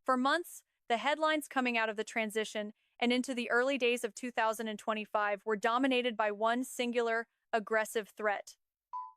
For months, the headlines coming out of the transition and into the early days of 2025 were dominated by one singular, aggressive threat: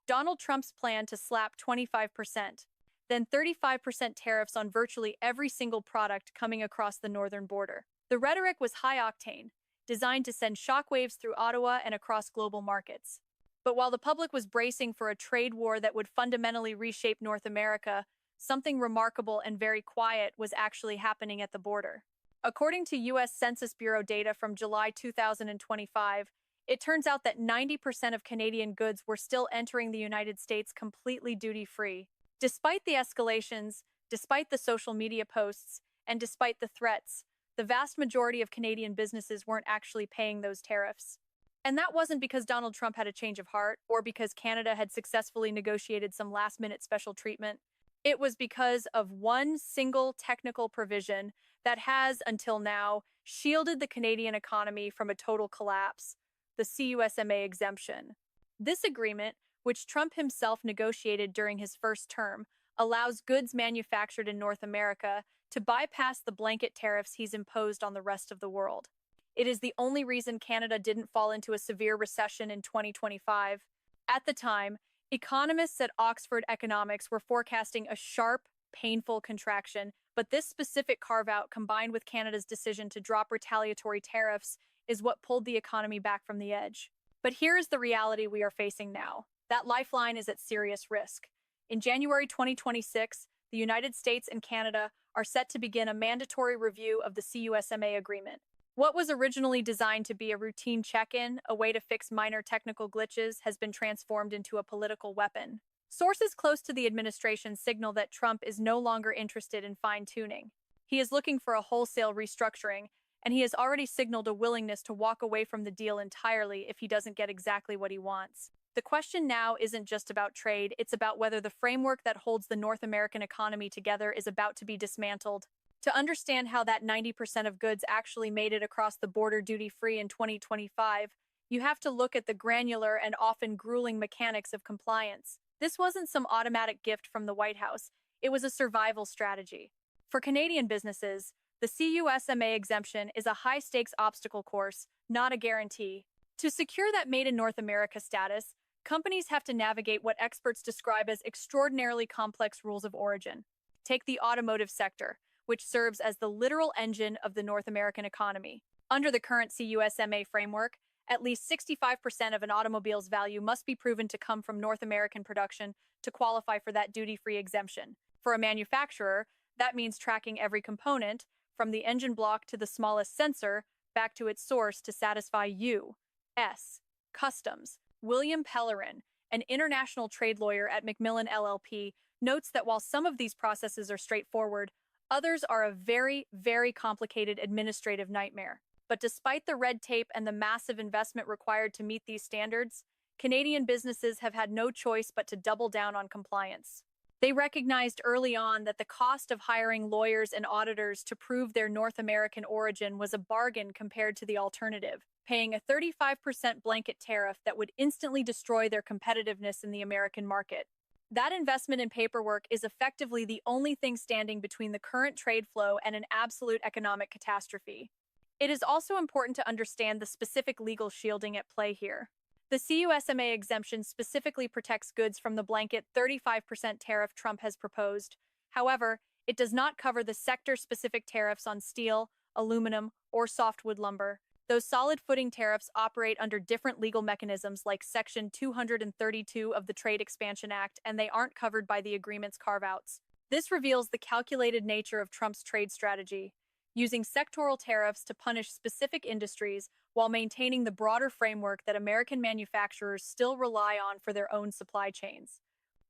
Donald Trump's plan to slap 25%, then 35% tariffs on virtually every single product coming across the northern border. The rhetoric was high octane, designed to send shockwaves through Ottawa and across global markets. But while the public was bracing for a trade war that would fundamentally reshape North America, something remarkable and very quiet was actually happening at the border. According to U.S. Census Bureau data from July 2025, it turns out that 90% of Canadian goods were still entering the United States completely duty-free. Despite the escalations, despite the social media posts, and despite the threats, the vast majority of Canadian businesses weren't actually paying those tariffs. And that wasn't because Donald Trump had a change of heart or because Canada had successfully negotiated some last-minute special treatment. It was because of one single technical provision that has, until now, shielded the Canadian economy from a total collapse: the CUSMA exemption. This agreement, which Trump himself negotiated during his first term, allows goods manufactured in North America to bypass the blanket tariffs he's imposed on the rest of the world. It is the only reason Canada didn't fall into a severe recession in 2025. At the time, economists at Oxford Economics were forecasting a sharp, painful contraction, but this specific carve-out, combined with Canada's decision to drop retaliatory tariffs, is what pulled the economy back from the edge. But here is the reality we are facing now. That lifeline is at serious risk. In January 2026, the United States and Canada are set to begin a mandatory review of the CUSMA agreement. What was originally designed to be a routine check-in, a way to fix minor technical glitches, has been transformed into a political weapon. Sources close to the administration signal that Trump is no longer interested in fine-tuning. He is looking for a wholesale restructuring, and he has already signaled a willingness to walk away from the deal entirely if he doesn't get exactly what he wants. The question now isn't just about trade, it's about whether the framework that holds the North American economy together is about to be dismantled. To understand how that 90% of goods actually made it across the border duty-free in 2025, you have to look at the granular and often grueling mechanics of compliance. This wasn't some automatic gift from the White House, it was a survival strategy. For Canadian businesses, the CUSMA exemption is a high-stakes obstacle course, not a guarantee. To secure that Made in North America status, companies have to navigate what experts describe as extraordinarily complex rules of origin. Take the automotive sector, which serves as the literal engine of the North American economy. Under the current CUSMA framework, at least 65% of an automobile's value must be proven to come from North American production to qualify for that duty-free exemption. For a manufacturer, that means tracking every component, from the engine block to the smallest sensor, back to its source to satisfy U.S. Customs. William Pellerin, an international trade lawyer at Macmillan LLP, notes that while some of these processes are straightforward, others are a very, very complicated administrative nightmare. But despite the red tape and the massive investment required to meet these standards, Canadian businesses have had no choice but to double down on compliance. They recognized early on that the cost of hiring lawyers and auditors to prove their North American origin was a bargain compared to the alternative: paying a 35% blanket tariff that would instantly destroy their competitiveness in the American market. That investment in paperwork is effectively the only thing standing between the current trade flow and an absolute economic catastrophe. It is also important to understand the specific legal shielding at play here. The CUSMA exemption specifically protects goods from the blanket 35% tariff Trump has proposed. However, it does not cover the sector-specific tariffs on steel, aluminum, or softwood lumber. Those solid footing tariffs operate under different legal mechanisms like Section 232 of the Trade Expansion Act, and they aren't covered by the agreement's carve-outs. This reveals the calculated nature of Trump's trade strategy, using sectoral tariffs to punish specific industries while maintaining the broader framework that American manufacturers still rely on for their own supply chains.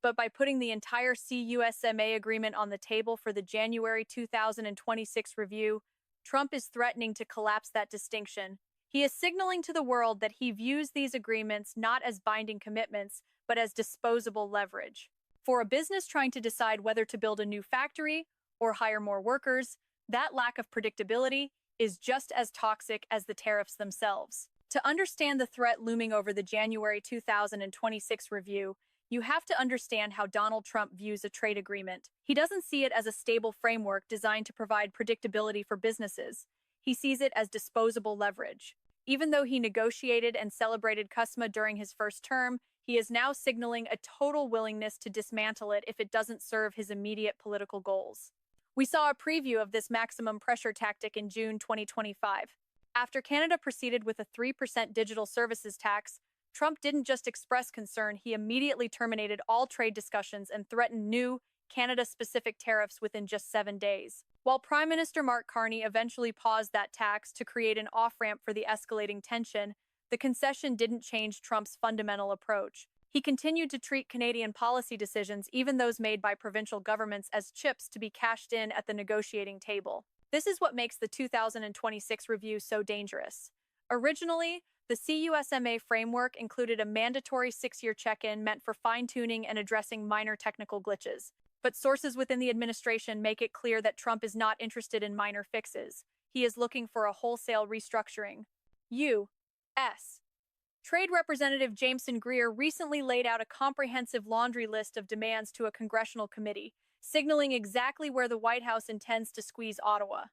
But by putting the entire CUSMA agreement on the table for the January 2026 review, Trump is threatening to collapse that distinction. He is signaling to the world that he views these agreements not as binding commitments, but as disposable leverage. For a business trying to decide whether to build a new factory or hire more workers, that lack of predictability is just as toxic as the tariffs themselves. To understand the threat looming over the January 2026 review, You have to understand how Donald Trump views a trade agreement. He doesn't see it as a stable framework designed to provide predictability for businesses. He sees it as disposable leverage. Even though he negotiated and celebrated CUSMA during his first term, he is now signaling a total willingness to dismantle it if it doesn't serve his immediate political goals. We saw a preview of this maximum pressure tactic in June 2025. After Canada proceeded with a 3% digital services tax, Trump didn't just express concern, he immediately terminated all trade discussions and threatened new, Canada-specific tariffs within just 7 days. While Prime Minister Mark Carney eventually paused that tax to create an off-ramp for the escalating tension, the concession didn't change Trump's fundamental approach. He continued to treat Canadian policy decisions, even those made by provincial governments, as chips to be cashed in at the negotiating table. This is what makes the 2026 review so dangerous. Originally, the CUSMA framework included a mandatory 6-year check-in meant for fine-tuning and addressing minor technical glitches. But sources within the administration make it clear that Trump is not interested in minor fixes. He is looking for a wholesale restructuring. U.S. Trade Representative Jameson Greer recently laid out a comprehensive laundry list of demands to a congressional committee, signaling exactly where the White House intends to squeeze Ottawa.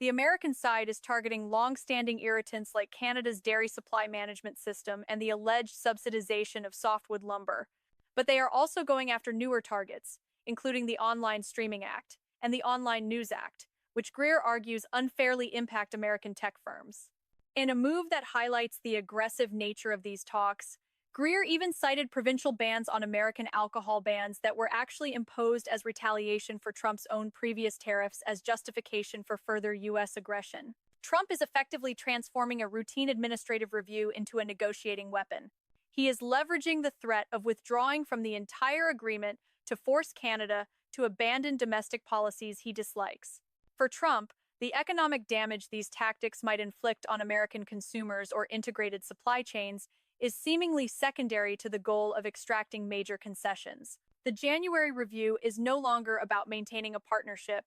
The American side is targeting long-standing irritants like Canada's dairy supply management system and the alleged subsidization of softwood lumber. But they are also going after newer targets, including the Online Streaming Act and the Online News Act, which Greer argues unfairly impact American tech firms. In a move that highlights the aggressive nature of these talks, Greer even cited provincial bans on American alcohol bans that were actually imposed as retaliation for Trump's own previous tariffs as justification for further U.S. aggression. Trump is effectively transforming a routine administrative review into a negotiating weapon. He is leveraging the threat of withdrawing from the entire agreement to force Canada to abandon domestic policies he dislikes. For Trump, the economic damage these tactics might inflict on American consumers or integrated supply chains is seemingly secondary to the goal of extracting major concessions. The January review is no longer about maintaining a partnership.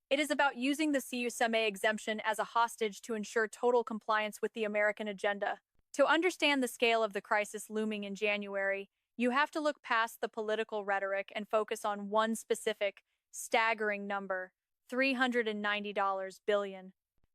It is about using the CUSMA exemption as a hostage to ensure total compliance with the American agenda. To understand the scale of the crisis looming in January, you have to look past the political rhetoric and focus on one specific, staggering number: $390 billion.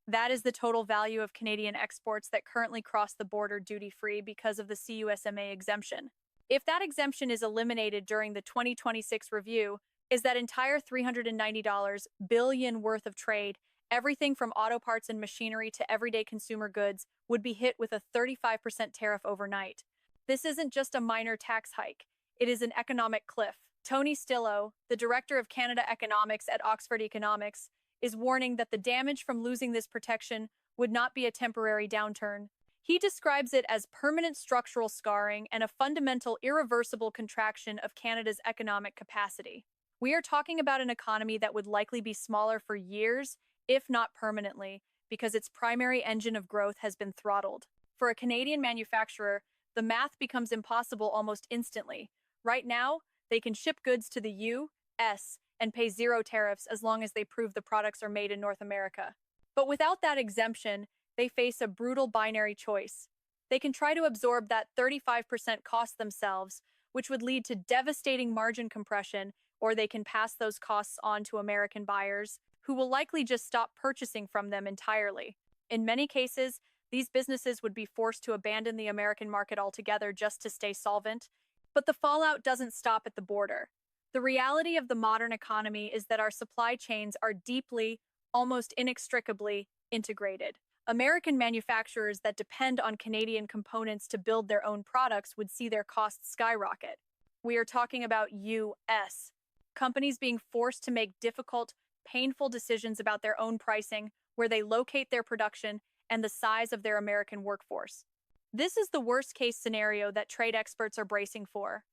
That is the total value of Canadian exports that currently cross the border duty-free because of the CUSMA exemption. If that exemption is eliminated during the 2026 review, is that entire $390 billion worth of trade, everything from auto parts and machinery to everyday consumer goods, would be hit with a 35% tariff overnight. This isn't just a minor tax hike, it is an economic cliff. Tony Stillo, the director of Canada Economics at Oxford Economics, is warning that the damage from losing this protection would not be a temporary downturn. He describes it as permanent structural scarring and a fundamental, irreversible contraction of Canada's economic capacity. We are talking about an economy that would likely be smaller for years, if not permanently, because its primary engine of growth has been throttled. For a Canadian manufacturer, the math becomes impossible almost instantly. Right now, they can ship goods to the U.S. and pay zero tariffs as long as they prove the products are made in North America. But without that exemption, they face a brutal binary choice. They can try to absorb that 35% cost themselves, which would lead to devastating margin compression, or they can pass those costs on to American buyers, who will likely just stop purchasing from them entirely. In many cases, these businesses would be forced to abandon the American market altogether just to stay solvent. But the fallout doesn't stop at the border. The reality of the modern economy is that our supply chains are deeply, almost inextricably, integrated. American manufacturers that depend on Canadian components to build their own products would see their costs skyrocket. We are talking about U.S. companies being forced to make difficult, painful decisions about their own pricing, where they locate their production, and the size of their American workforce. This is the worst-case scenario that trade experts are bracing for.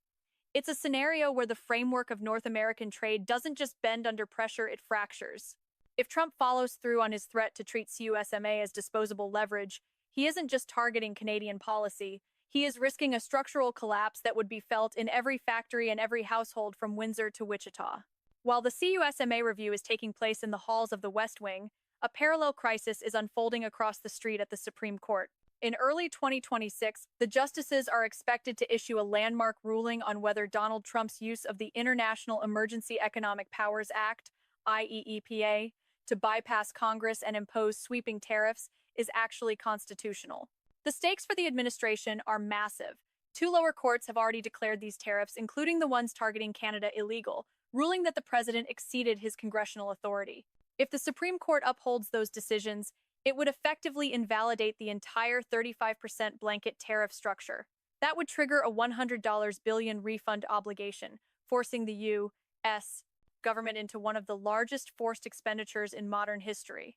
It's a scenario where the framework of North American trade doesn't just bend under pressure, it fractures. If Trump follows through on his threat to treat CUSMA as disposable leverage, he isn't just targeting Canadian policy, he is risking a structural collapse that would be felt in every factory and every household from Windsor to Wichita. While the CUSMA review is taking place in the halls of the West Wing, a parallel crisis is unfolding across the street at the Supreme Court. In early 2026, the justices are expected to issue a landmark ruling on whether Donald Trump's use of the International Emergency Economic Powers Act, IEEPA, to bypass Congress and impose sweeping tariffs is actually constitutional. The stakes for the administration are massive. Two lower courts have already declared these tariffs, including the ones targeting Canada, illegal, ruling that the president exceeded his congressional authority. If the Supreme Court upholds those decisions, it would effectively invalidate the entire 35% blanket tariff structure. That would trigger a $100 billion refund obligation, forcing the U.S. government into one of the largest forced expenditures in modern history.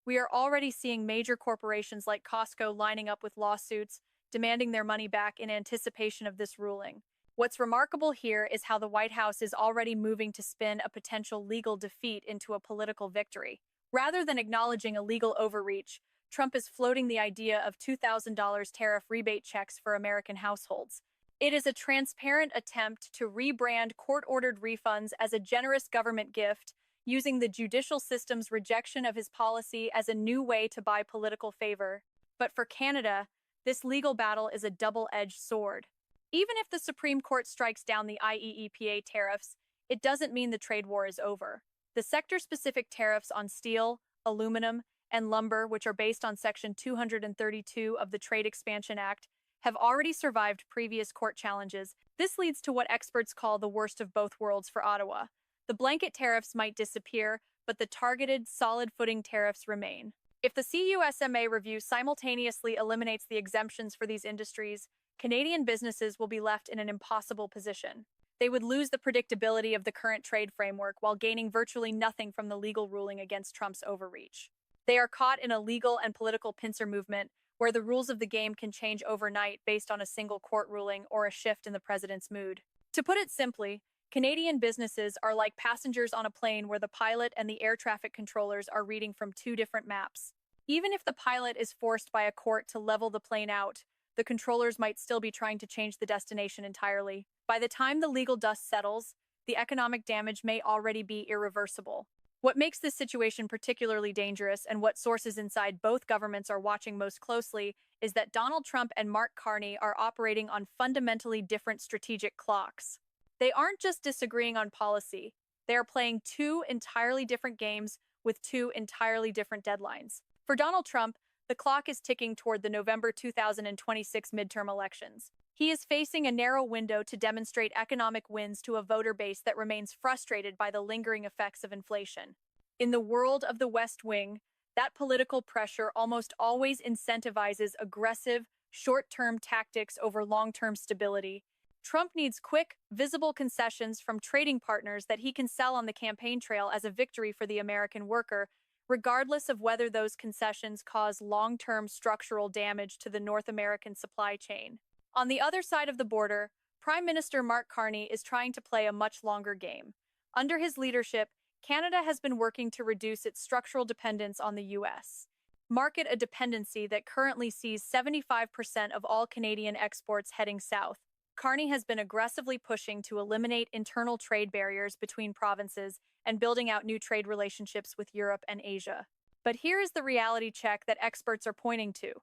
We are already seeing major corporations like Costco lining up with lawsuits, demanding their money back in anticipation of this ruling. What's remarkable here is how the White House is already moving to spin a potential legal defeat into a political victory. Rather than acknowledging a legal overreach, Trump is floating the idea of $2,000 tariff rebate checks for American households. It is a transparent attempt to rebrand court-ordered refunds as a generous government gift, using the judicial system's rejection of his policy as a new way to buy political favor. But for Canada, this legal battle is a double-edged sword. Even if the Supreme Court strikes down the IEEPA tariffs, it doesn't mean the trade war is over. The sector-specific tariffs on steel, aluminum, and lumber, which are based on Section 232 of the Trade Expansion Act, have already survived previous court challenges. This leads to what experts call the worst of both worlds for Ottawa. The blanket tariffs might disappear, but the targeted, solid-footing tariffs remain. If the CUSMA review simultaneously eliminates the exemptions for these industries, Canadian businesses will be left in an impossible position. They would lose the predictability of the current trade framework while gaining virtually nothing from the legal ruling against Trump's overreach. They are caught in a legal and political pincer movement where the rules of the game can change overnight based on a single court ruling or a shift in the president's mood. To put it simply, Canadian businesses are like passengers on a plane where the pilot and the air traffic controllers are reading from two different maps. Even if the pilot is forced by a court to level the plane out, the controllers might still be trying to change the destination entirely. By the time the legal dust settles, the economic damage may already be irreversible. What makes this situation particularly dangerous and what sources inside both governments are watching most closely is that Donald Trump and Mark Carney are operating on fundamentally different strategic clocks. They aren't just disagreeing on policy, they are playing two entirely different games with two entirely different deadlines. For Donald Trump, the clock is ticking toward the November 2026 midterm elections. He is facing a narrow window to demonstrate economic wins to a voter base that remains frustrated by the lingering effects of inflation. In the world of the West Wing, that political pressure almost always incentivizes aggressive, short-term tactics over long-term stability. Trump needs quick, visible concessions from trading partners that he can sell on the campaign trail as a victory for the American worker, regardless of whether those concessions cause long-term structural damage to the North American supply chain. On the other side of the border, Prime Minister Mark Carney is trying to play a much longer game. Under his leadership, Canada has been working to reduce its structural dependence on the U.S. market, a dependency that currently sees 75% of all Canadian exports heading south. Carney has been aggressively pushing to eliminate internal trade barriers between provinces and building out new trade relationships with Europe and Asia. But here is the reality check that experts are pointing to.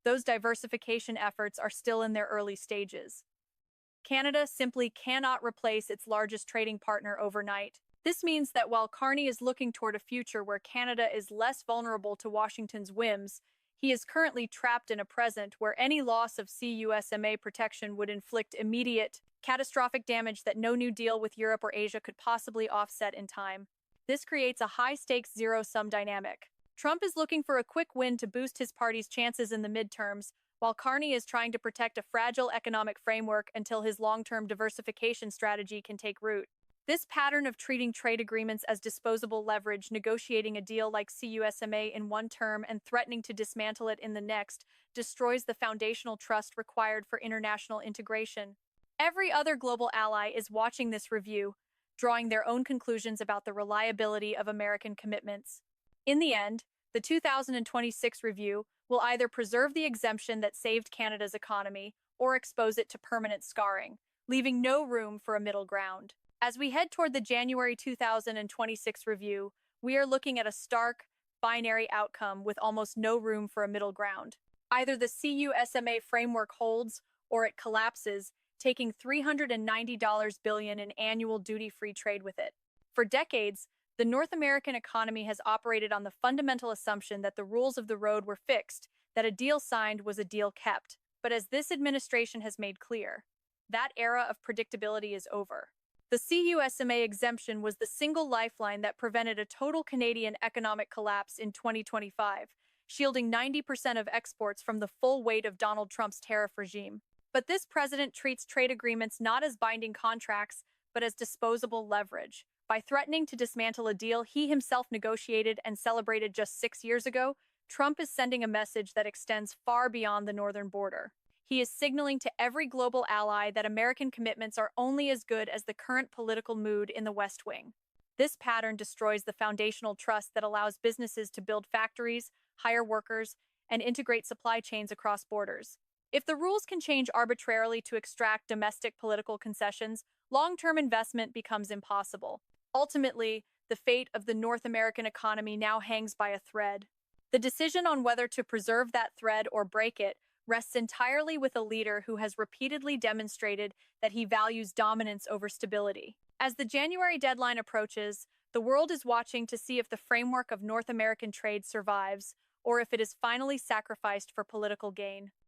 Those diversification efforts are still in their early stages. Canada simply cannot replace its largest trading partner overnight. This means that while Carney is looking toward a future where Canada is less vulnerable to Washington's whims, he is currently trapped in a present where any loss of CUSMA protection would inflict immediate, catastrophic damage that no new deal with Europe or Asia could possibly offset in time. This creates a high-stakes zero-sum dynamic. Trump is looking for a quick win to boost his party's chances in the midterms, while Carney is trying to protect a fragile economic framework until his long-term diversification strategy can take root. This pattern of treating trade agreements as disposable leverage, negotiating a deal like CUSMA in one term and threatening to dismantle it in the next, destroys the foundational trust required for international integration. Every other global ally is watching this review, drawing their own conclusions about the reliability of American commitments. In the end, the 2026 review will either preserve the exemption that saved Canada's economy or expose it to permanent scarring, leaving no room for a middle ground. As we head toward the January 2026 review, we are looking at a stark, binary outcome with almost no room for a middle ground. Either the CUSMA framework holds or it collapses, taking $390 billion in annual duty-free trade with it. For decades, the North American economy has operated on the fundamental assumption that the rules of the road were fixed, that a deal signed was a deal kept. But as this administration has made clear, that era of predictability is over. The CUSMA exemption was the single lifeline that prevented a total Canadian economic collapse in 2025, shielding 90% of exports from the full weight of Donald Trump's tariff regime. But this president treats trade agreements not as binding contracts, but as disposable leverage. By threatening to dismantle a deal he himself negotiated and celebrated just 6 years ago, Trump is sending a message that extends far beyond the northern border. He is signaling to every global ally that American commitments are only as good as the current political mood in the West Wing. This pattern destroys the foundational trust that allows businesses to build factories, hire workers, and integrate supply chains across borders. If the rules can change arbitrarily to extract domestic political concessions, long-term investment becomes impossible. Ultimately, the fate of the North American economy now hangs by a thread. The decision on whether to preserve that thread or break it rests entirely with a leader who has repeatedly demonstrated that he values dominance over stability. As the January deadline approaches, the world is watching to see if the framework of North American trade survives or if it is finally sacrificed for political gain.